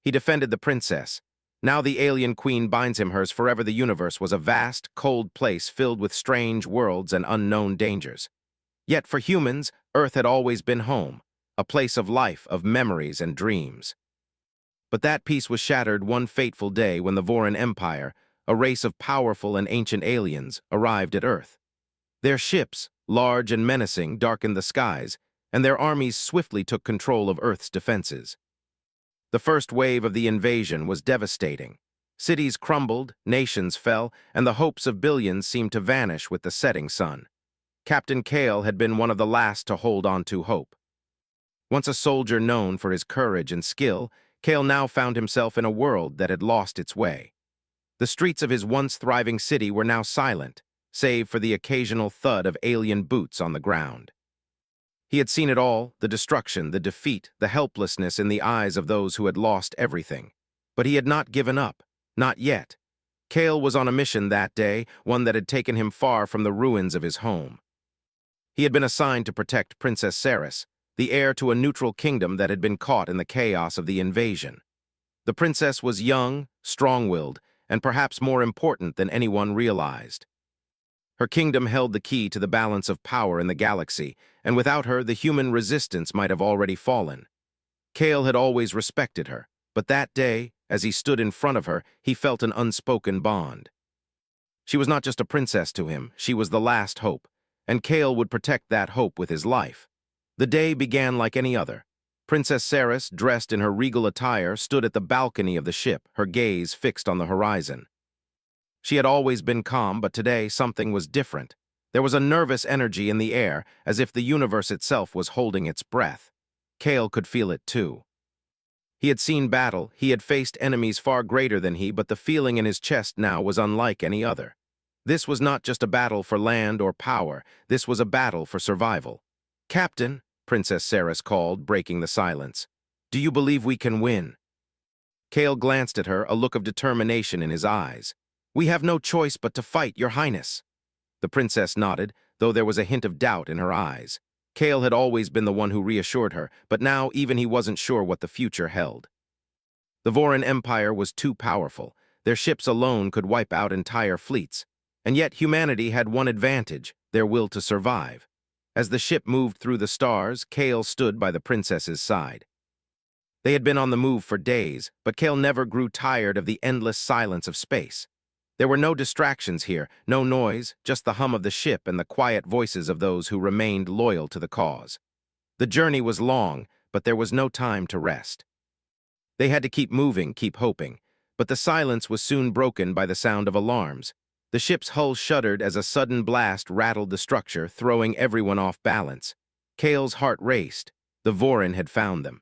He defended the princess. Now the alien queen binds him hers forever. The universe was a vast, cold place filled with strange worlds and unknown dangers. Yet for humans, Earth had always been home, a place of life, of memories and dreams. But that peace was shattered one fateful day when the Voran Empire, a race of powerful and ancient aliens, arrived at Earth. Their ships, large and menacing, darkened the skies, and their armies swiftly took control of Earth's defenses. The first wave of the invasion was devastating. Cities crumbled, nations fell, and the hopes of billions seemed to vanish with the setting sun. Captain Kale had been one of the last to hold on to hope. Once a soldier known for his courage and skill, Kale now found himself in a world that had lost its way. The streets of his once thriving city were now silent, save for the occasional thud of alien boots on the ground. He had seen it all, the destruction, the defeat, the helplessness in the eyes of those who had lost everything. But he had not given up, not yet. Kale was on a mission that day, one that had taken him far from the ruins of his home. He had been assigned to protect Princess Ceres, the heir to a neutral kingdom that had been caught in the chaos of the invasion. The princess was young, strong-willed, and perhaps more important than anyone realized. Her kingdom held the key to the balance of power in the galaxy, and without her, the human resistance might have already fallen. Kale had always respected her, but that day, as he stood in front of her, he felt an unspoken bond. She was not just a princess to him, she was the last hope, and Kale would protect that hope with his life. The day began like any other. Princess Ceres, dressed in her regal attire, stood at the balcony of the ship, her gaze fixed on the horizon. She had always been calm, but today something was different. There was a nervous energy in the air, as if the universe itself was holding its breath. Kale could feel it too. He had seen battle, he had faced enemies far greater than he, but the feeling in his chest now was unlike any other. This was not just a battle for land or power, this was a battle for survival. "Captain," Princess Ceres called, breaking the silence, "do you believe we can win?" Kale glanced at her, a look of determination in his eyes. "We have no choice but to fight, Your Highness." The princess nodded, though there was a hint of doubt in her eyes. Kale had always been the one who reassured her, but now even he wasn't sure what the future held. The Voran Empire was too powerful. Their ships alone could wipe out entire fleets. And yet humanity had one advantage, their will to survive. As the ship moved through the stars, Kale stood by the princess's side. They had been on the move for days, but Kale never grew tired of the endless silence of space. There were no distractions here, no noise, just the hum of the ship and the quiet voices of those who remained loyal to the cause. The journey was long, but there was no time to rest. They had to keep moving, keep hoping, but the silence was soon broken by the sound of alarms. The ship's hull shuddered as a sudden blast rattled the structure, throwing everyone off balance. Kale's heart raced. The Voran had found them.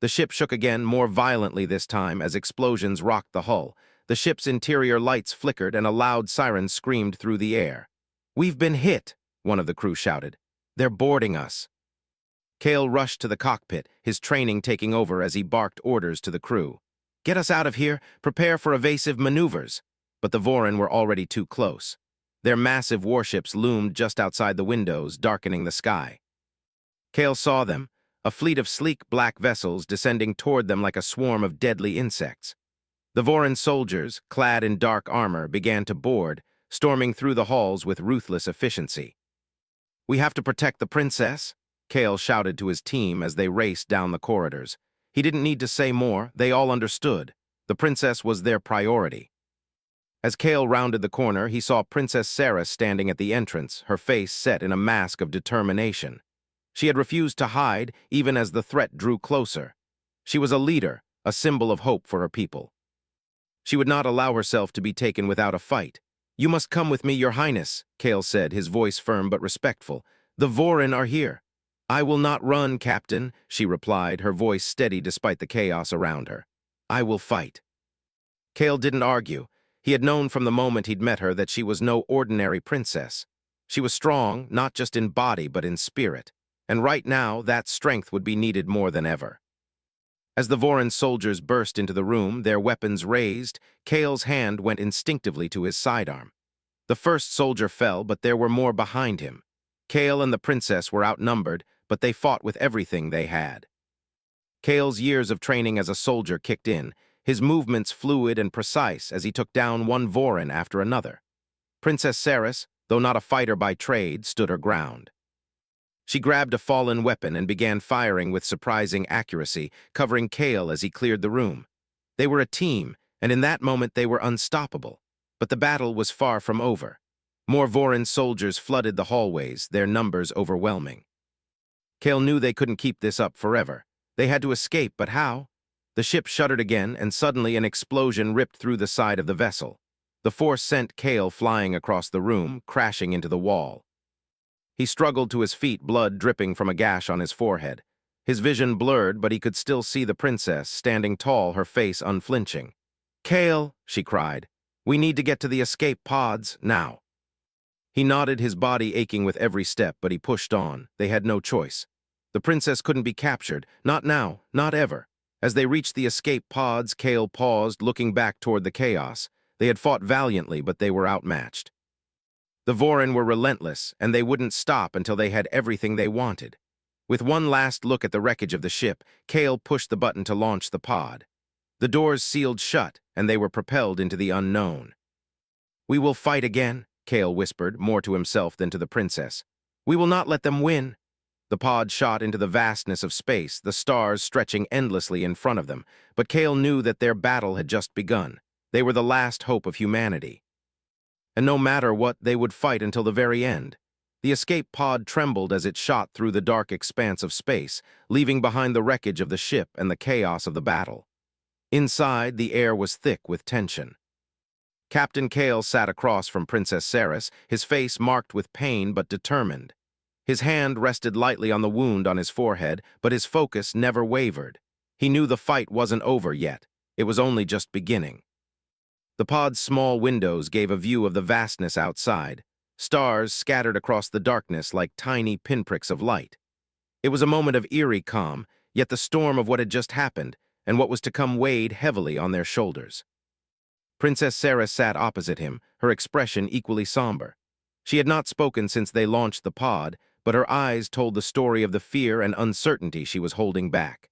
The ship shook again, more violently this time, as explosions rocked the hull. The ship's interior lights flickered and a loud siren screamed through the air. "We've been hit," one of the crew shouted. "They're boarding us." Kale rushed to the cockpit, his training taking over as he barked orders to the crew. "Get us out of here, prepare for evasive maneuvers." But the Voran were already too close. Their massive warships loomed just outside the windows, darkening the sky. Kale saw them, a fleet of sleek black vessels descending toward them like a swarm of deadly insects. The Voran soldiers, clad in dark armor, began to board, storming through the halls with ruthless efficiency. "We have to protect the princess," Kale shouted to his team as they raced down the corridors. He didn't need to say more, they all understood. The princess was their priority. As Kale rounded the corner, he saw Princess Ceres standing at the entrance, her face set in a mask of determination. She had refused to hide, even as the threat drew closer. She was a leader, a symbol of hope for her people. She would not allow herself to be taken without a fight. "You must come with me, Your Highness," Kale said, his voice firm but respectful. "The Voran are here." "I will not run, Captain," she replied, her voice steady despite the chaos around her. "I will fight." Kale didn't argue. He had known from the moment he'd met her that she was no ordinary princess. She was strong, not just in body but in spirit. And right now, that strength would be needed more than ever. As the Voran soldiers burst into the room, their weapons raised, Kale's hand went instinctively to his sidearm. The first soldier fell, but there were more behind him. Kale and the princess were outnumbered, but they fought with everything they had. Kale's years of training as a soldier kicked in, his movements fluid and precise as he took down one Vorin after another. Princess Ceres, though not a fighter by trade, stood her ground. She grabbed a fallen weapon and began firing with surprising accuracy, covering Kale as he cleared the room. They were a team, and in that moment they were unstoppable. But the battle was far from over. More Vorin soldiers flooded the hallways, their numbers overwhelming. Kale knew they couldn't keep this up forever. They had to escape, but how? The ship shuddered again, and suddenly an explosion ripped through the side of the vessel. The force sent Kale flying across the room, crashing into the wall. He struggled to his feet, blood dripping from a gash on his forehead. His vision blurred, but he could still see the princess, standing tall, her face unflinching. "Kale," she cried, "we need to get to the escape pods, now." He nodded, his body aching with every step, but he pushed on. They had no choice. The princess couldn't be captured, not now, not ever. As they reached the escape pods, Kale paused, looking back toward the chaos. They had fought valiantly, but they were outmatched. The Vorin were relentless, and they wouldn't stop until they had everything they wanted. With one last look at the wreckage of the ship, Kale pushed the button to launch the pod. The doors sealed shut, and they were propelled into the unknown. "We will fight again," Kale whispered, more to himself than to the princess. "We will not let them win." The pod shot into the vastness of space, the stars stretching endlessly in front of them, but Kale knew that their battle had just begun. They were the last hope of humanity. And no matter what, they would fight until the very end. The escape pod trembled as it shot through the dark expanse of space, leaving behind the wreckage of the ship and the chaos of the battle. Inside, the air was thick with tension. Captain Kale sat across from Princess Ceres, his face marked with pain but determined. His hand rested lightly on the wound on his forehead, but his focus never wavered. He knew the fight wasn't over yet. It was only just beginning. The pod's small windows gave a view of the vastness outside, stars scattered across the darkness like tiny pinpricks of light. It was a moment of eerie calm, yet the storm of what had just happened and what was to come weighed heavily on their shoulders. Princess Ceres sat opposite him, her expression equally somber. She had not spoken since they launched the pod, but her eyes told the story of the fear and uncertainty she was holding back.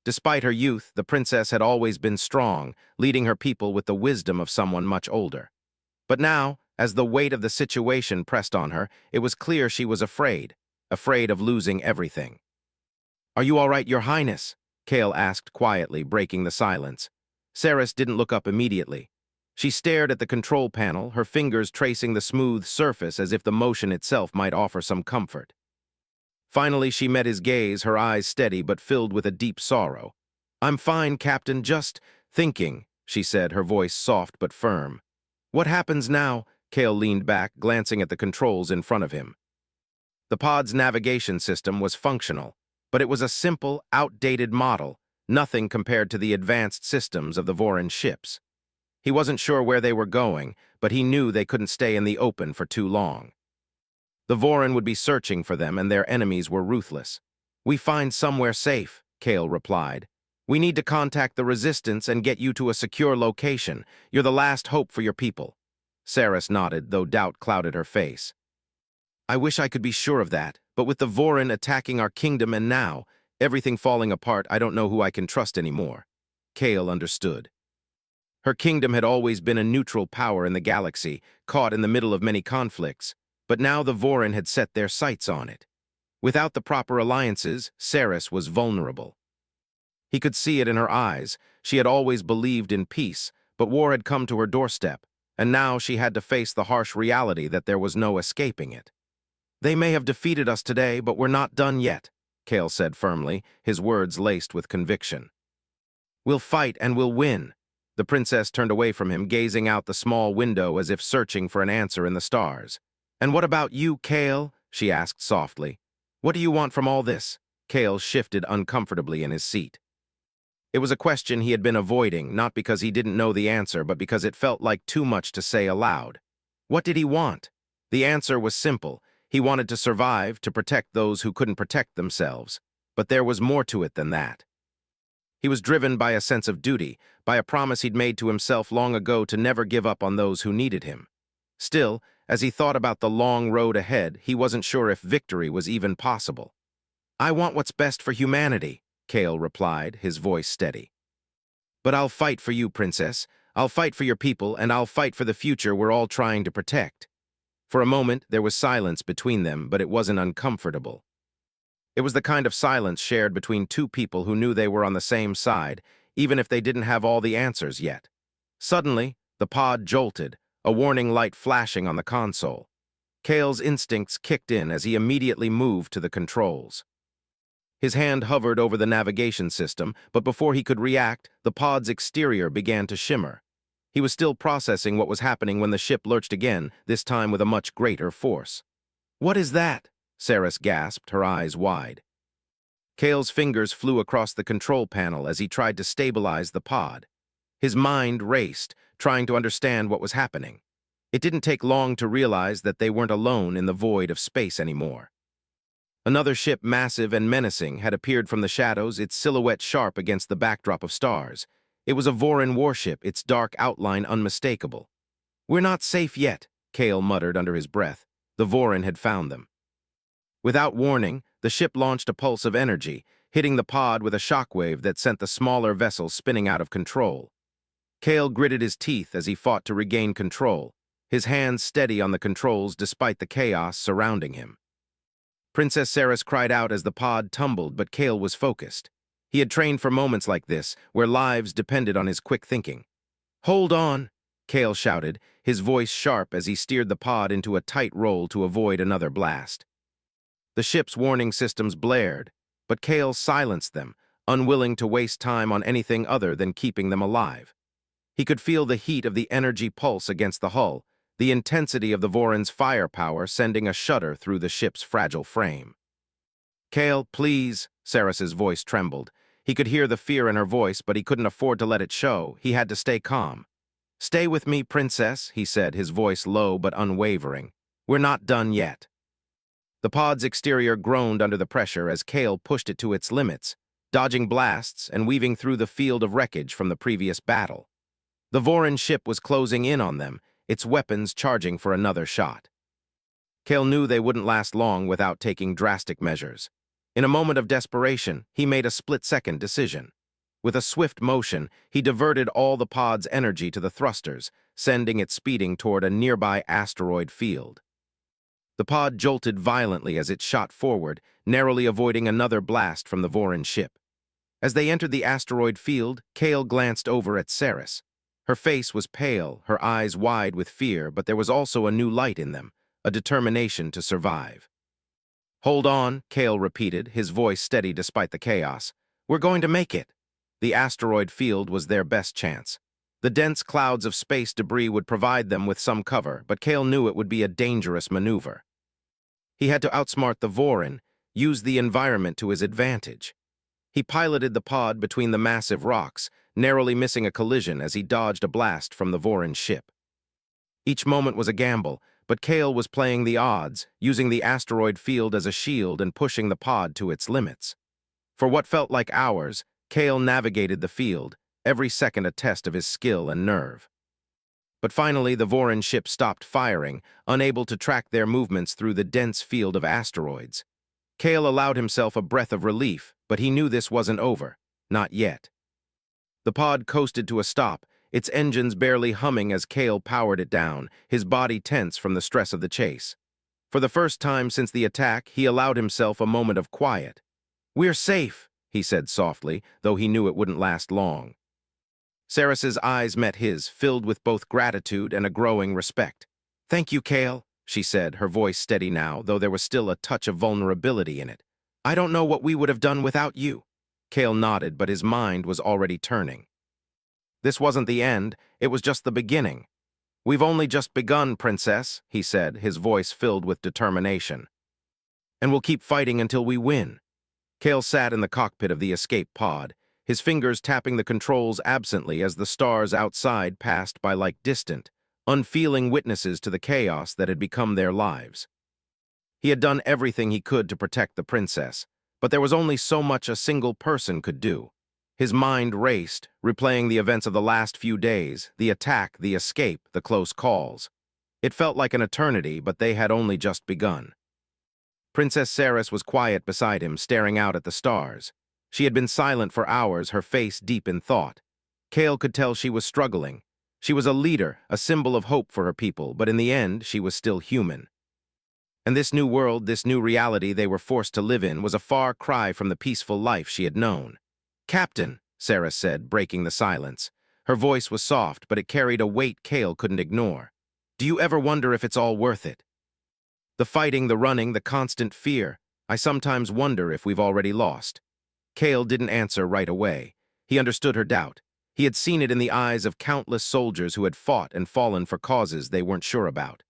Despite her youth, the princess had always been strong, leading her people with the wisdom of someone much older. But now, as the weight of the situation pressed on her, it was clear she was afraid of losing everything. "Are you all right, Your Highness?" Kale asked quietly, breaking the silence. Ceres didn't look up immediately. She stared at the control panel, her fingers tracing the smooth surface as if the motion itself might offer some comfort. Finally, she met his gaze, her eyes steady but filled with a deep sorrow. "I'm fine, Captain, just thinking," she said, her voice soft but firm. "What happens now?" Kale leaned back, glancing at the controls in front of him. The pod's navigation system was functional, but it was a simple, outdated model, nothing compared to the advanced systems of the Vorin ships. He wasn't sure where they were going, but he knew they couldn't stay in the open for too long. The Vorin would be searching for them, and their enemies were ruthless. "We find somewhere safe," Kale replied. "We need to contact the Resistance and get you to a secure location. You're the last hope for your people." Ceres nodded, though doubt clouded her face. "I wish I could be sure of that, but with the Vorin attacking our kingdom and now, everything falling apart, I don't know who I can trust anymore." Kale understood. Her kingdom had always been a neutral power in the galaxy, caught in the middle of many conflicts, but now the Vorin had set their sights on it. Without the proper alliances, Ceres was vulnerable. He could see it in her eyes. She had always believed in peace, but war had come to her doorstep, and now she had to face the harsh reality that there was no escaping it. "They may have defeated us today, but we're not done yet," Kale said firmly, his words laced with conviction. "We'll fight and we'll win." The princess turned away from him, gazing out the small window as if searching for an answer in the stars. "And what about you, Kale?" she asked softly. "What do you want from all this?" Kale shifted uncomfortably in his seat. It was a question he had been avoiding, not because he didn't know the answer, but because it felt like too much to say aloud. What did he want? The answer was simple. He wanted to survive, to protect those who couldn't protect themselves. But there was more to it than that. He was driven by a sense of duty, by a promise he'd made to himself long ago to never give up on those who needed him. Still, as he thought about the long road ahead, he wasn't sure if victory was even possible. "I want what's best for humanity," Kale replied, his voice steady. But I'll fight for you, Princess. I'll fight for your people, and I'll fight for the future we're all trying to protect. For a moment, there was silence between them, but it wasn't uncomfortable. It was the kind of silence shared between two people who knew they were on the same side, even if they didn't have all the answers yet. Suddenly, the pod jolted, a warning light flashing on the console. Kale's instincts kicked in as he immediately moved to the controls. His hand hovered over the navigation system, but before he could react, the pod's exterior began to shimmer. He was still processing what was happening when the ship lurched again, this time with a much greater force. "What is that?" Saris gasped, her eyes wide. Kale's fingers flew across the control panel as he tried to stabilize the pod. His mind raced, trying to understand what was happening. It didn't take long to realize that they weren't alone in the void of space anymore. Another ship, massive and menacing, had appeared from the shadows, its silhouette sharp against the backdrop of stars. It was a Vorin warship, its dark outline unmistakable. "We're not safe yet," Kale muttered under his breath. The Vorin had found them. Without warning, the ship launched a pulse of energy, hitting the pod with a shockwave that sent the smaller vessel spinning out of control. Kale gritted his teeth as he fought to regain control, his hands steady on the controls despite the chaos surrounding him. Princess Saris cried out as the pod tumbled, but Kale was focused. He had trained for moments like this, where lives depended on his quick thinking. "Hold on," Kale shouted, his voice sharp as he steered the pod into a tight roll to avoid another blast. The ship's warning systems blared, but Kale silenced them, unwilling to waste time on anything other than keeping them alive. He could feel the heat of the energy pulse against the hull, the intensity of the Vorin's firepower sending a shudder through the ship's fragile frame. "Kale, please," Saris's voice trembled. He could hear the fear in her voice, but he couldn't afford to let it show. He had to stay calm. "Stay with me, Princess," he said, his voice low but unwavering. "We're not done yet." The pod's exterior groaned under the pressure as Kale pushed it to its limits, dodging blasts and weaving through the field of wreckage from the previous battle. The Vorin ship was closing in on them, its weapons charging for another shot. Kale knew they wouldn't last long without taking drastic measures. In a moment of desperation, he made a split-second decision. With a swift motion, he diverted all the pod's energy to the thrusters, sending it speeding toward a nearby asteroid field. The pod jolted violently as it shot forward, narrowly avoiding another blast from the Vorin ship. As they entered the asteroid field, Kale glanced over at Saris. Her face was pale, her eyes wide with fear, but there was also a new light in them, a determination to survive. "Hold on," Kale repeated, his voice steady despite the chaos. "We're going to make it." The asteroid field was their best chance. The dense clouds of space debris would provide them with some cover, but Kale knew it would be a dangerous maneuver. He had to outsmart the Vorin, use the environment to his advantage. He piloted the pod between the massive rocks, narrowly missing a collision as he dodged a blast from the Vorin ship. Each moment was a gamble, but Kale was playing the odds, using the asteroid field as a shield and pushing the pod to its limits. For what felt like hours, Kale navigated the field, every second a test of his skill and nerve. But finally, the Vorin ship stopped firing, unable to track their movements through the dense field of asteroids. Kale allowed himself a breath of relief, but he knew this wasn't over. Not yet. The pod coasted to a stop, its engines barely humming as Kale powered it down, his body tense from the stress of the chase. For the first time since the attack, he allowed himself a moment of quiet. "We're safe," he said softly, though he knew it wouldn't last long. Saris's eyes met his, filled with both gratitude and a growing respect. "Thank you, Kale," she said, her voice steady now, though there was still a touch of vulnerability in it. "I don't know what we would have done without you." Kale nodded, but his mind was already turning. This wasn't the end, it was just the beginning. "We've only just begun, Princess," he said, his voice filled with determination. "And we'll keep fighting until we win." Kale sat in the cockpit of the escape pod, his fingers tapping the controls absently as the stars outside passed by like distant, unfeeling witnesses to the chaos that had become their lives. He had done everything he could to protect the princess, but there was only so much a single person could do. His mind raced, replaying the events of the last few days, the attack, the escape, the close calls. It felt like an eternity, but they had only just begun. Princess Saris was quiet beside him, staring out at the stars. She had been silent for hours, her face deep in thought. Kale could tell she was struggling. She was a leader, a symbol of hope for her people, but in the end, she was still human. And this new world, this new reality they were forced to live in, was a far cry from the peaceful life she had known. "Captain," Sarah said, breaking the silence. Her voice was soft, but it carried a weight Kale couldn't ignore. "Do you ever wonder if it's all worth it? The fighting, the running, the constant fear. I sometimes wonder if we've already lost." Kale didn't answer right away. He understood her doubt. He had seen it in the eyes of countless soldiers who had fought and fallen for causes they weren't sure about.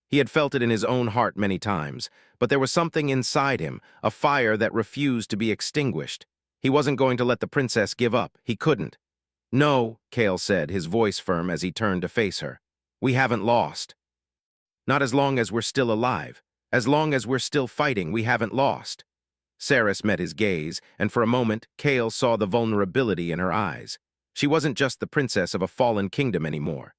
He had felt it in his own heart many times, but there was something inside him, a fire that refused to be extinguished. He wasn't going to let the princess give up. He couldn't. "No," Kale said, his voice firm as he turned to face her. "We haven't lost. Not as long as we're still alive. As long as we're still fighting, we haven't lost." Saris met his gaze, and for a moment, Kale saw the vulnerability in her eyes. She wasn't just the princess of a fallen kingdom anymore.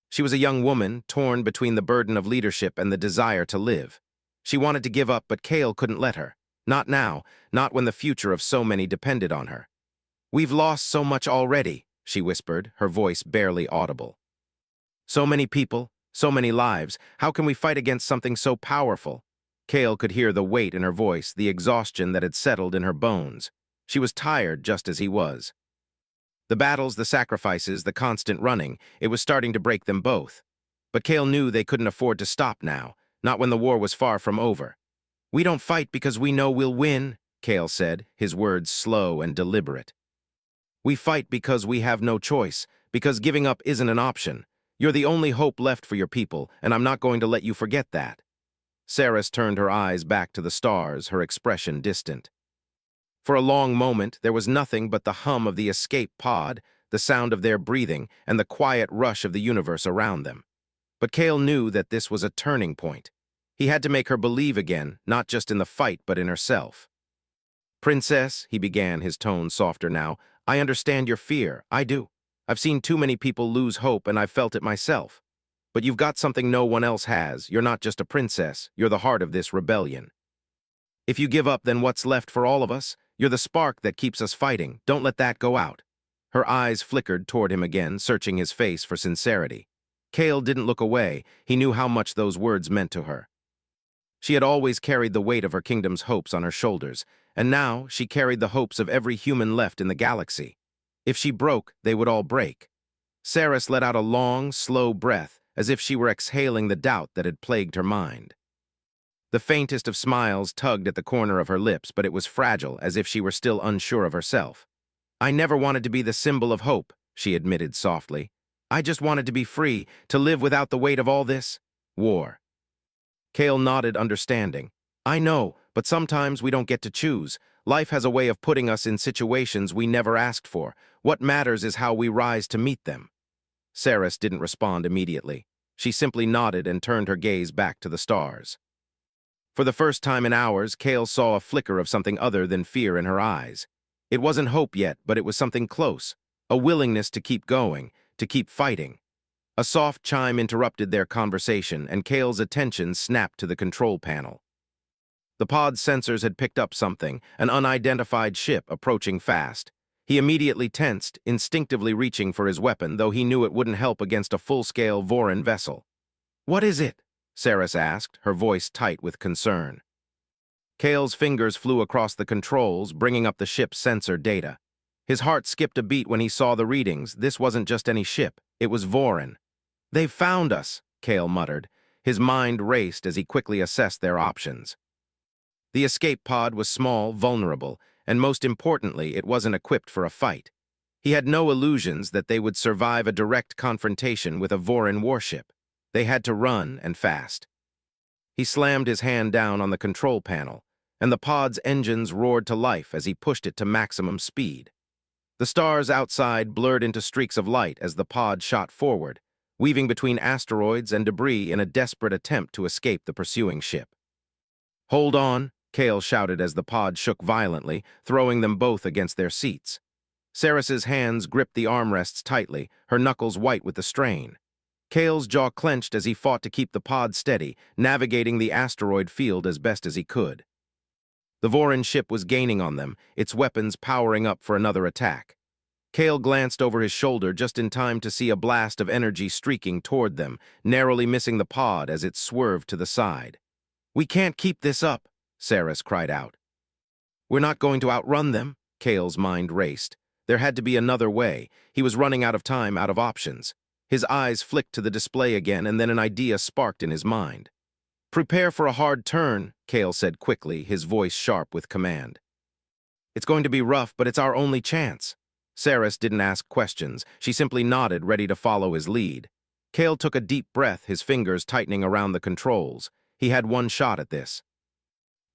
She was a young woman, torn between the burden of leadership and the desire to live. She wanted to give up, but Kale couldn't let her. Not now, not when the future of so many depended on her. "We've lost so much already," she whispered, her voice barely audible. "So many people, so many lives. How can we fight against something so powerful?" Kale could hear the weight in her voice, the exhaustion that had settled in her bones. She was tired just as he was. The battles, the sacrifices, the constant running, it was starting to break them both. But Kale knew they couldn't afford to stop now, not when the war was far from over. "We don't fight because we know we'll win," Kale said, his words slow and deliberate. "We fight because we have no choice, because giving up isn't an option. You're the only hope left for your people, and I'm not going to let you forget that." Saris turned her eyes back to the stars, her expression distant. For a long moment, there was nothing but the hum of the escape pod, the sound of their breathing, and the quiet rush of the universe around them. But Kale knew that this was a turning point. He had to make her believe again, not just in the fight, but in herself. "Princess," he began, his tone softer now, "I understand your fear. I do. I've seen too many people lose hope, and I've felt it myself. But you've got something no one else has. You're not just a princess. You're the heart of this rebellion. If you give up, then what's left for all of us? You're the spark that keeps us fighting. Don't let that go out." Her eyes flickered toward him again, searching his face for sincerity. Kale didn't look away. He knew how much those words meant to her. She had always carried the weight of her kingdom's hopes on her shoulders, and now she carried the hopes of every human left in the galaxy. If she broke, they would all break. Saris let out a long, slow breath, as if she were exhaling the doubt that had plagued her mind. The faintest of smiles tugged at the corner of her lips, but it was fragile, as if she were still unsure of herself. "I never wanted to be the symbol of hope," she admitted softly. "I just wanted to be free, to live without the weight of all this war." Kale nodded, understanding. "I know, but sometimes we don't get to choose. Life has a way of putting us in situations we never asked for. What matters is how we rise to meet them." Saris didn't respond immediately. She simply nodded and turned her gaze back to the stars. For the first time in hours, Kale saw a flicker of something other than fear in her eyes. It wasn't hope yet, but it was something close, a willingness to keep going, to keep fighting. A soft chime interrupted their conversation, and Kale's attention snapped to the control panel. The pod's sensors had picked up something, an unidentified ship approaching fast. He immediately tensed, instinctively reaching for his weapon, though he knew it wouldn't help against a full-scale Voran vessel. "What is it?" Saris asked, her voice tight with concern. Kale's fingers flew across the controls, bringing up the ship's sensor data. His heart skipped a beat when he saw the readings. This wasn't just any ship, it was Voran. "They've found us," Kale muttered. His mind raced as he quickly assessed their options. The escape pod was small, vulnerable, and most importantly, it wasn't equipped for a fight. He had no illusions that they would survive a direct confrontation with a Voran warship. They had to run, and fast. He slammed his hand down on the control panel, and the pod's engines roared to life as he pushed it to maximum speed. The stars outside blurred into streaks of light as the pod shot forward, weaving between asteroids and debris in a desperate attempt to escape the pursuing ship. "Hold on," Kale shouted as the pod shook violently, throwing them both against their seats. Saris's hands gripped the armrests tightly, her knuckles white with the strain. Kale's jaw clenched as he fought to keep the pod steady, navigating the asteroid field as best as he could. The Vorin ship was gaining on them, its weapons powering up for another attack. Kale glanced over his shoulder just in time to see a blast of energy streaking toward them, narrowly missing the pod as it swerved to the side. "We can't keep this up," Saris cried out. "We're not going to outrun them," Kale's mind raced. There had to be another way. He was running out of time, out of options. His eyes flicked to the display again, and then an idea sparked in his mind. "Prepare for a hard turn," Kale said quickly, his voice sharp with command. "It's going to be rough, but it's our only chance." Saris didn't ask questions. She simply nodded, ready to follow his lead. Kale took a deep breath, his fingers tightening around the controls. He had one shot at this.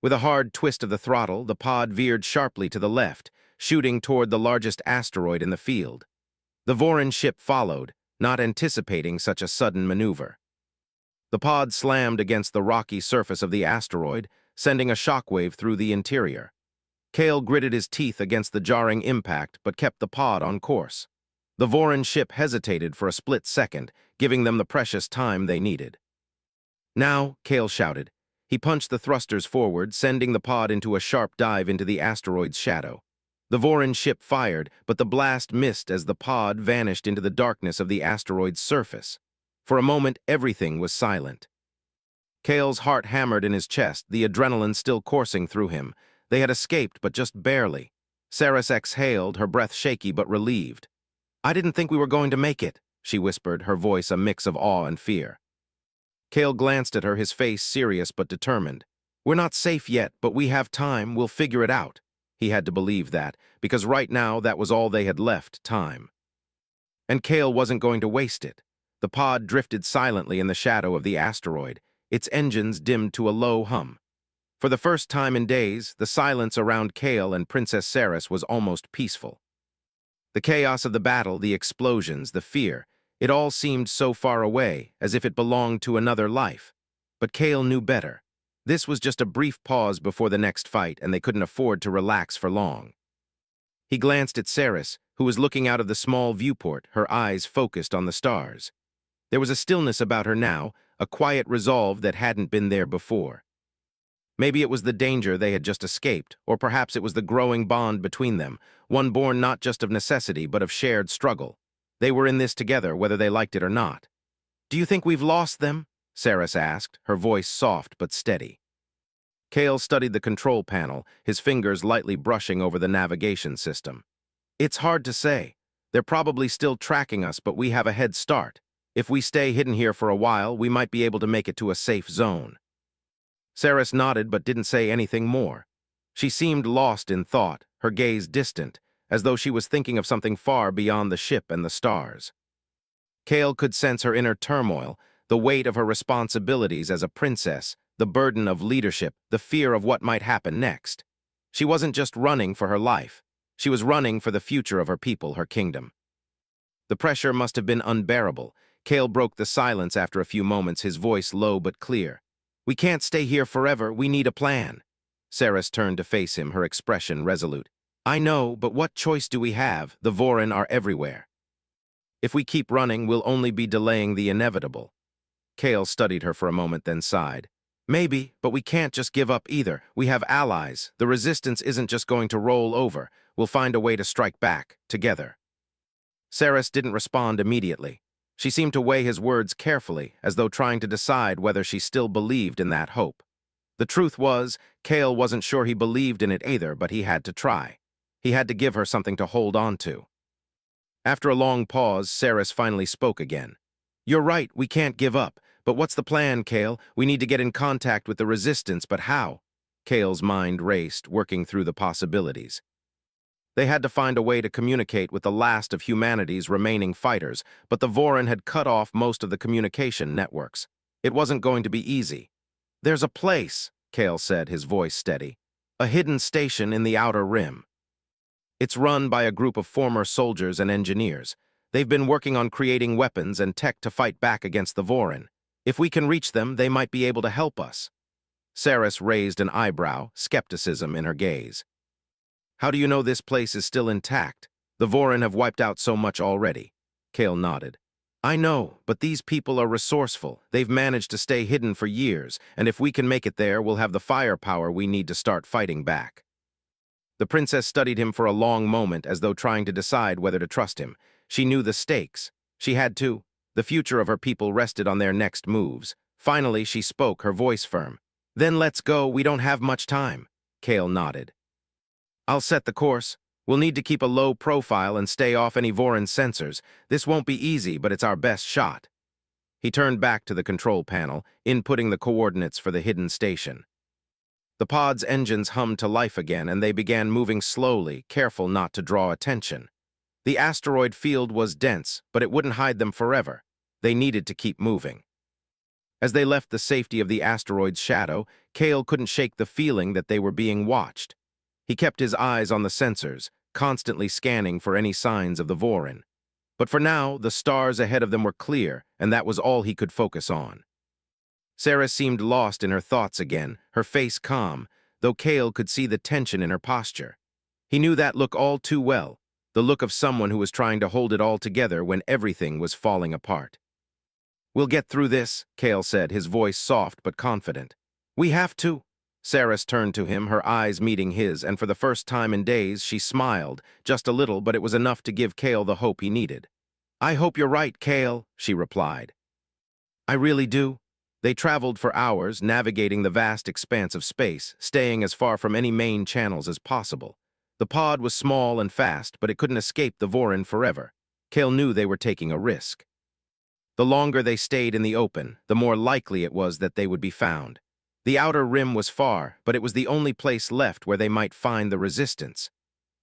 With a hard twist of the throttle, the pod veered sharply to the left, shooting toward the largest asteroid in the field. The Vorin ship followed, not anticipating such a sudden maneuver. The pod slammed against the rocky surface of the asteroid, sending a shockwave through the interior. Kale gritted his teeth against the jarring impact, but kept the pod on course. The Vorin ship hesitated for a split second, giving them the precious time they needed. "Now," Kale shouted. He punched the thrusters forward, sending the pod into a sharp dive into the asteroid's shadow. The Vorin ship fired, but the blast missed as the pod vanished into the darkness of the asteroid's surface. For a moment, everything was silent. Kale's heart hammered in his chest, the adrenaline still coursing through him. They had escaped, but just barely. Saris exhaled, her breath shaky but relieved. "I didn't think we were going to make it," she whispered, her voice a mix of awe and fear. Kale glanced at her, his face serious but determined. "We're not safe yet, but we have time. We'll figure it out." He had to believe that, because right now that was all they had left, time. And Kale wasn't going to waste it. The pod drifted silently in the shadow of the asteroid, its engines dimmed to a low hum. For the first time in days, the silence around Kale and Princess Saris was almost peaceful. The chaos of the battle, the explosions, the fear, it all seemed so far away, as if it belonged to another life. But Kale knew better. This was just a brief pause before the next fight, and they couldn't afford to relax for long. He glanced at Saris, who was looking out of the small viewport, her eyes focused on the stars. There was a stillness about her now, a quiet resolve that hadn't been there before. Maybe it was the danger they had just escaped, or perhaps it was the growing bond between them, one born not just of necessity but of shared struggle. They were in this together, whether they liked it or not. "Do you think we've lost them?" Saris asked, her voice soft but steady. Kale studied the control panel, his fingers lightly brushing over the navigation system. "It's hard to say. They're probably still tracking us, but we have a head start. If we stay hidden here for a while, we might be able to make it to a safe zone." Saris nodded but didn't say anything more. She seemed lost in thought, her gaze distant, as though she was thinking of something far beyond the ship and the stars. Kale could sense her inner turmoil, the weight of her responsibilities as a princess, the burden of leadership, the fear of what might happen next. She wasn't just running for her life. She was running for the future of her people, her kingdom. The pressure must have been unbearable. Kale broke the silence after a few moments, his voice low but clear. "We can't stay here forever. We need a plan." Saris turned to face him, her expression resolute. "I know, but what choice do we have? The Vorin are everywhere. If we keep running, we'll only be delaying the inevitable." Kale studied her for a moment, then sighed. "Maybe, but we can't just give up either. We have allies. The resistance isn't just going to roll over. We'll find a way to strike back, together." Saris didn't respond immediately. She seemed to weigh his words carefully, as though trying to decide whether she still believed in that hope. The truth was, Kale wasn't sure he believed in it either, but he had to try. He had to give her something to hold on to. After a long pause, Saris finally spoke again. "You're right, we can't give up. But what's the plan, Kale? We need to get in contact with the resistance, but how?" Kale's mind raced, working through the possibilities. They had to find a way to communicate with the last of humanity's remaining fighters, but the Vorin had cut off most of the communication networks. It wasn't going to be easy. "There's a place," Kale said, his voice steady. "A hidden station in the Outer Rim. It's run by a group of former soldiers and engineers. They've been working on creating weapons and tech to fight back against the Vorin. If we can reach them, they might be able to help us." Saris raised an eyebrow, skepticism in her gaze. "How do you know this place is still intact? The Vorin have wiped out so much already." Kale nodded. I know, but these people are resourceful. They've managed to stay hidden for years, and if we can make it there, we'll have the firepower we need to start fighting back. The princess studied him for a long moment as though trying to decide whether to trust him. She knew the stakes. She had to. The future of her people rested on their next moves. Finally, she spoke, her voice firm. Then let's go, we don't have much time. Kale nodded. I'll set the course. We'll need to keep a low profile and stay off any Voron sensors. This won't be easy, but it's our best shot. He turned back to the control panel, inputting the coordinates for the hidden station. The pod's engines hummed to life again, and they began moving slowly, careful not to draw attention. The asteroid field was dense, but it wouldn't hide them forever. They needed to keep moving. As they left the safety of the asteroid's shadow, Kale couldn't shake the feeling that they were being watched. He kept his eyes on the sensors, constantly scanning for any signs of the Voron. But for now, the stars ahead of them were clear, and that was all he could focus on. Sarah seemed lost in her thoughts again, her face calm, though Kale could see the tension in her posture. He knew that look all too well, the look of someone who was trying to hold it all together when everything was falling apart. We'll get through this, Kale said, his voice soft but confident. We have to. Saris turned to him, her eyes meeting his, and for the first time in days she smiled, just a little, but it was enough to give Kale the hope he needed. I hope you're right, Kale, she replied. I really do. They traveled for hours, navigating the vast expanse of space, staying as far from any main channels as possible. The pod was small and fast, but it couldn't escape the Voron forever. Kale knew they were taking a risk. The longer they stayed in the open, the more likely it was that they would be found. The outer rim was far, but it was the only place left where they might find the resistance.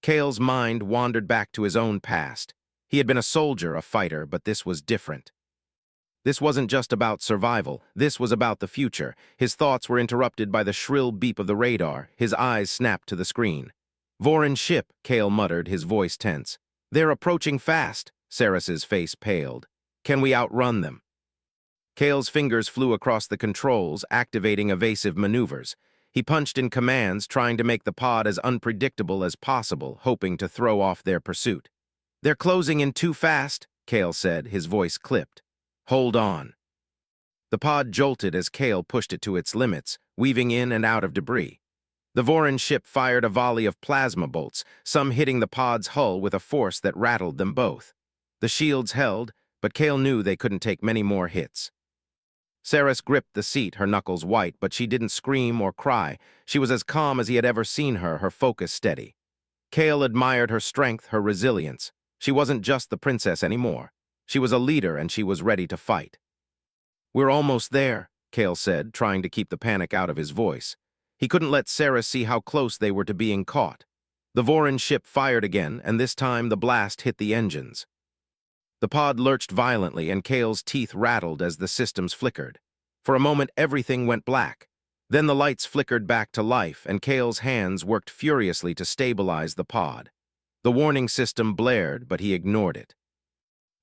Kale's mind wandered back to his own past. He had been a soldier, a fighter, but this was different. This wasn't just about survival, this was about the future. His thoughts were interrupted by the shrill beep of the radar. His eyes snapped to the screen. Voron ship, Kale muttered, his voice tense. They're approaching fast. Saris's face paled. Can we outrun them? Kale's fingers flew across the controls, activating evasive maneuvers. He punched in commands, trying to make the pod as unpredictable as possible, hoping to throw off their pursuit. They're closing in too fast, Kale said, his voice clipped. Hold on. The pod jolted as Kale pushed it to its limits, weaving in and out of debris. The Voron ship fired a volley of plasma bolts, some hitting the pod's hull with a force that rattled them both. The shields held, but Kale knew they couldn't take many more hits. Saris gripped the seat, her knuckles white, but she didn't scream or cry. She was as calm as he had ever seen her, her focus steady. Kale admired her strength, her resilience. She wasn't just the princess anymore. She was a leader, and she was ready to fight. We're almost there, Kale said, trying to keep the panic out of his voice. He couldn't let Sarah see how close they were to being caught. The Voron ship fired again, and this time the blast hit the engines. The pod lurched violently, and Kale's teeth rattled as the systems flickered. For a moment, everything went black. Then the lights flickered back to life, and Kale's hands worked furiously to stabilize the pod. The warning system blared, but he ignored it.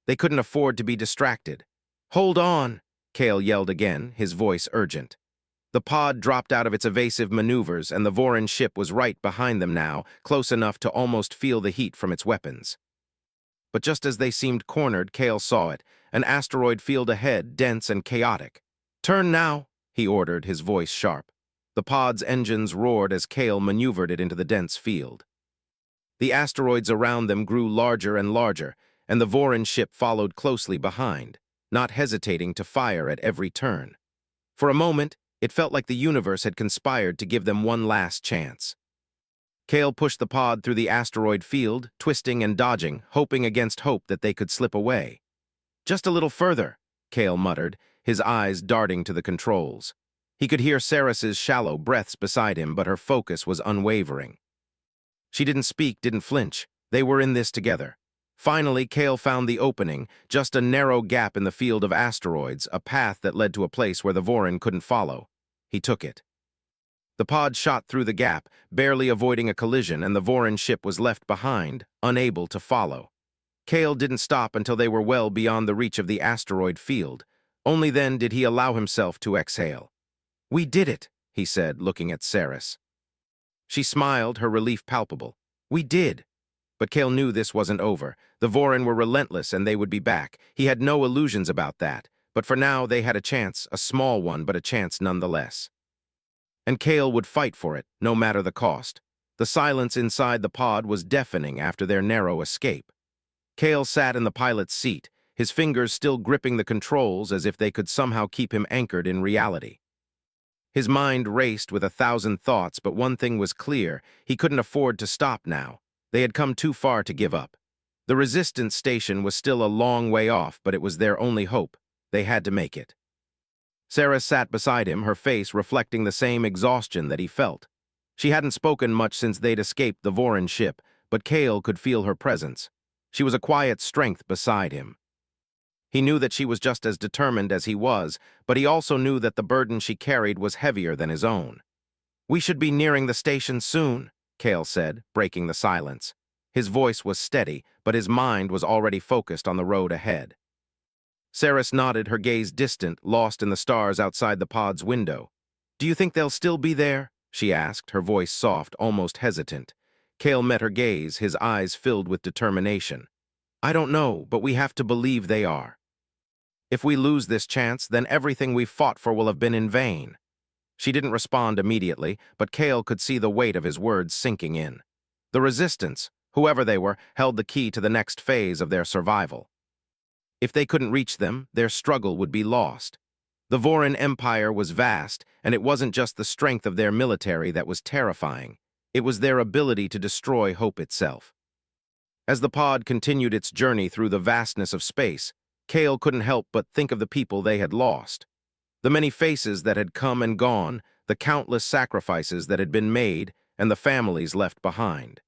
They couldn't afford to be distracted. Hold on, Kale yelled again, his voice urgent. The pod dropped out of its evasive maneuvers, and the Voron ship was right behind them now, close enough to almost feel the heat from its weapons. But just as they seemed cornered, Kale saw it, an asteroid field ahead, dense and chaotic. Turn now, he ordered, his voice sharp. The pod's engines roared as Kale maneuvered it into the dense field. The asteroids around them grew larger and larger, and the Voron ship followed closely behind, not hesitating to fire at every turn. For a moment, it felt like the universe had conspired to give them one last chance. Kale pushed the pod through the asteroid field, twisting and dodging, hoping against hope that they could slip away. Just a little further, Kale muttered, his eyes darting to the controls. He could hear Saris's shallow breaths beside him, but her focus was unwavering. She didn't speak, didn't flinch. They were in this together. Finally, Kale found the opening, just a narrow gap in the field of asteroids, a path that led to a place where the Voron couldn't follow. He took it. The pod shot through the gap, barely avoiding a collision, and the Voron ship was left behind, unable to follow. Kale didn't stop until they were well beyond the reach of the asteroid field. Only then did he allow himself to exhale. We did it, he said, looking at Saris. She smiled, her relief palpable. We did. But Kale knew this wasn't over. The Vorin were relentless and they would be back. He had no illusions about that. But for now, they had a chance, a small one, but a chance nonetheless. And Kale would fight for it, no matter the cost. The silence inside the pod was deafening after their narrow escape. Kale sat in the pilot's seat, his fingers still gripping the controls as if they could somehow keep him anchored in reality. His mind raced with 1,000 thoughts, but one thing was clear: he couldn't afford to stop now. They had come too far to give up. The resistance station was still a long way off, but it was their only hope. They had to make it. Sarah sat beside him, her face reflecting the same exhaustion that he felt. She hadn't spoken much since they'd escaped the Vorin ship, but Kale could feel her presence. She was a quiet strength beside him. He knew that she was just as determined as he was, but he also knew that the burden she carried was heavier than his own. "We should be nearing the station soon," Kale said, breaking the silence. His voice was steady, but his mind was already focused on the road ahead. Saris nodded, her gaze distant, lost in the stars outside the pod's window. "Do you think they'll still be there?" she asked, her voice soft, almost hesitant. Kale met her gaze, his eyes filled with determination. "I don't know, but we have to believe they are. If we lose this chance, then everything we've fought for will have been in vain." She didn't respond immediately, but Kale could see the weight of his words sinking in. The resistance, whoever they were, held the key to the next phase of their survival. If they couldn't reach them, their struggle would be lost. The Vorin Empire was vast, and it wasn't just the strength of their military that was terrifying. It was their ability to destroy hope itself. As the pod continued its journey through the vastness of space, Kale couldn't help but think of the people they had lost. The many faces that had come and gone, the countless sacrifices that had been made, and the families left behind.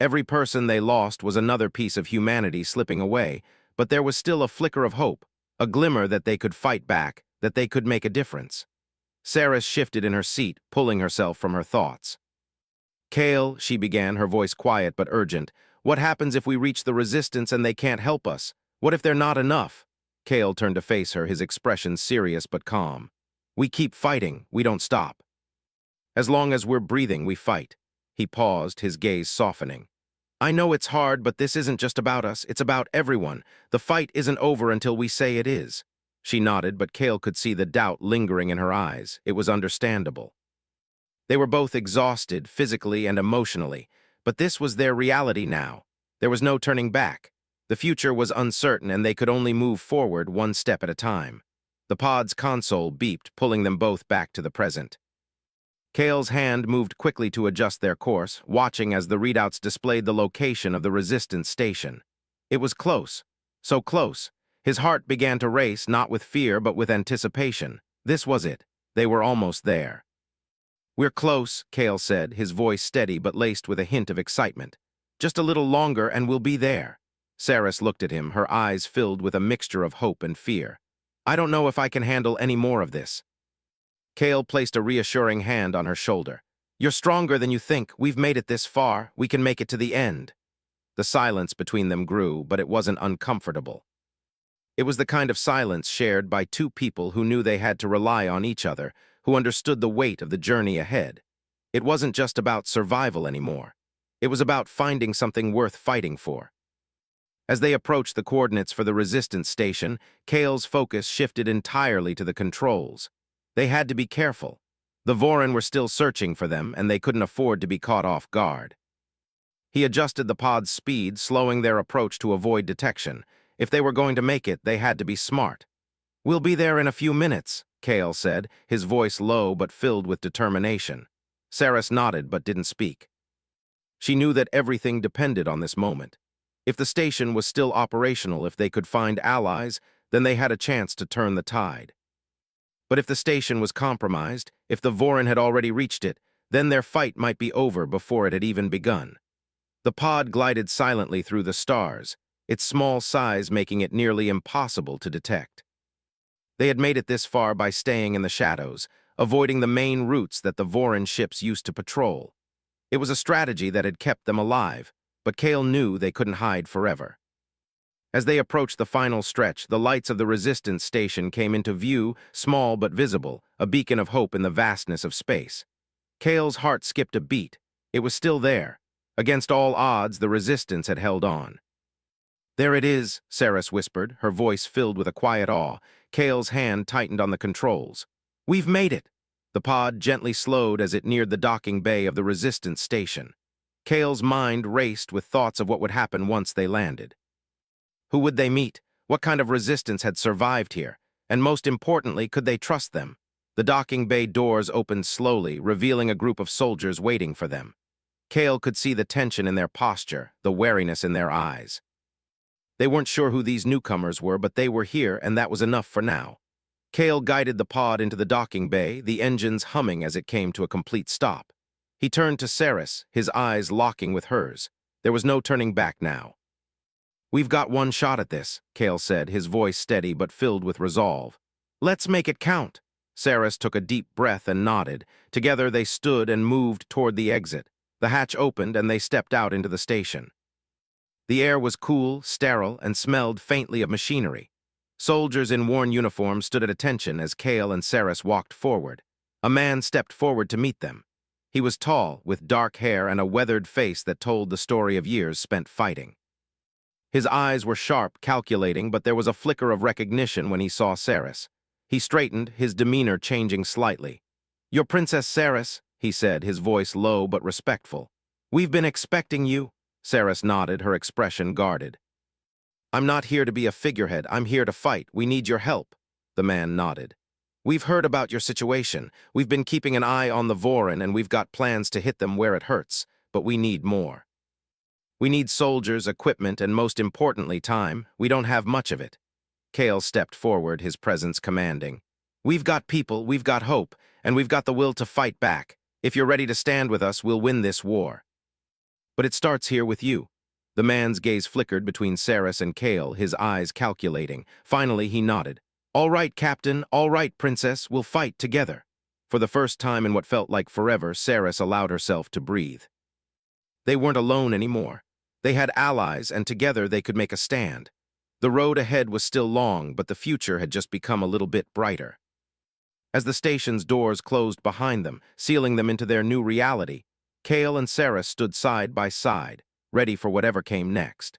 Every person they lost was another piece of humanity slipping away, but there was still a flicker of hope, a glimmer that they could fight back, that they could make a difference. Saris shifted in her seat, pulling herself from her thoughts. "Kale," she began, her voice quiet but urgent, "what happens if we reach the resistance and they can't help us? What if they're not enough?" Kale turned to face her, his expression serious but calm. "We keep fighting, we don't stop. As long as we're breathing, we fight." He paused, his gaze softening. "I know it's hard, but this isn't just about us, it's about everyone. The fight isn't over until we say it is." She nodded, but Kale could see the doubt lingering in her eyes. It was understandable. They were both exhausted, physically and emotionally, but this was their reality now. There was no turning back. The future was uncertain, and they could only move forward one step at a time. The pod's console beeped, pulling them both back to the present. Kale's hand moved quickly to adjust their course, watching as the readouts displayed the location of the resistance station. It was close, so close. His heart began to race, not with fear but with anticipation. This was it. They were almost there. "We're close," Kale said, his voice steady but laced with a hint of excitement. "Just a little longer and we'll be there." Saris looked at him, her eyes filled with a mixture of hope and fear. "I don't know if I can handle any more of this." Kale placed a reassuring hand on her shoulder. "You're stronger than you think. We've made it this far. We can make it to the end." The silence between them grew, but it wasn't uncomfortable. It was the kind of silence shared by two people who knew they had to rely on each other, who understood the weight of the journey ahead. It wasn't just about survival anymore. It was about finding something worth fighting for. As they approached the coordinates for the resistance station, Kale's focus shifted entirely to the controls. They had to be careful. The Vorin were still searching for them, and they couldn't afford to be caught off guard. He adjusted the pod's speed, slowing their approach to avoid detection. If they were going to make it, they had to be smart. "We'll be there in a few minutes," Kale said, his voice low but filled with determination. Saris nodded but didn't speak. She knew that everything depended on this moment. If the station was still operational, if they could find allies, then they had a chance to turn the tide. But if the station was compromised, if the Vorin had already reached it, then their fight might be over before it had even begun. The pod glided silently through the stars, its small size making it nearly impossible to detect. They had made it this far by staying in the shadows, avoiding the main routes that the Vorin ships used to patrol. It was a strategy that had kept them alive, but Kale knew they couldn't hide forever. As they approached the final stretch, the lights of the resistance station came into view, small but visible, a beacon of hope in the vastness of space. Kale's heart skipped a beat. It was still there. Against all odds, the resistance had held on. "There it is," Saris whispered, her voice filled with a quiet awe. Kale's hand tightened on the controls. "We've made it!" The pod gently slowed as it neared the docking bay of the resistance station. Kale's mind raced with thoughts of what would happen once they landed. Who would they meet? What kind of resistance had survived here? And most importantly, could they trust them? The docking bay doors opened slowly, revealing a group of soldiers waiting for them. Kale could see the tension in their posture, the wariness in their eyes. They weren't sure who these newcomers were, but they were here, and that was enough for now. Kale guided the pod into the docking bay, the engines humming as it came to a complete stop. He turned to Saris, his eyes locking with hers. There was no turning back now. "We've got one shot at this," Kale said, his voice steady but filled with resolve. "Let's make it count." Saris took a deep breath and nodded. Together they stood and moved toward the exit. The hatch opened and they stepped out into the station. The air was cool, sterile, and smelled faintly of machinery. Soldiers in worn uniforms stood at attention as Kale and Saris walked forward. A man stepped forward to meet them. He was tall, with dark hair and a weathered face that told the story of years spent fighting. His eyes were sharp, calculating, but there was a flicker of recognition when he saw Saris. He straightened, his demeanor changing slightly. "You're Princess Saris," he said, his voice low but respectful. "We've been expecting you." Saris nodded, her expression guarded. "I'm not here to be a figurehead. I'm here to fight. We need your help." The man nodded. "We've heard about your situation. We've been keeping an eye on the Vorin, and we've got plans to hit them where it hurts, but we need more. We need soldiers, equipment, and most importantly, time. We don't have much of it." Kale stepped forward, his presence commanding. "We've got people, we've got hope, and we've got the will to fight back. If you're ready to stand with us, we'll win this war. But it starts here with you." The man's gaze flickered between Saris and Kale, his eyes calculating. Finally, he nodded. "All right, Captain. All right, Princess. We'll fight together." For the first time in what felt like forever, Saris allowed herself to breathe. They weren't alone anymore. They had allies, and together they could make a stand. The road ahead was still long, but the future had just become a little bit brighter. As the station's doors closed behind them, sealing them into their new reality, Kale and Saris stood side by side, ready for whatever came next.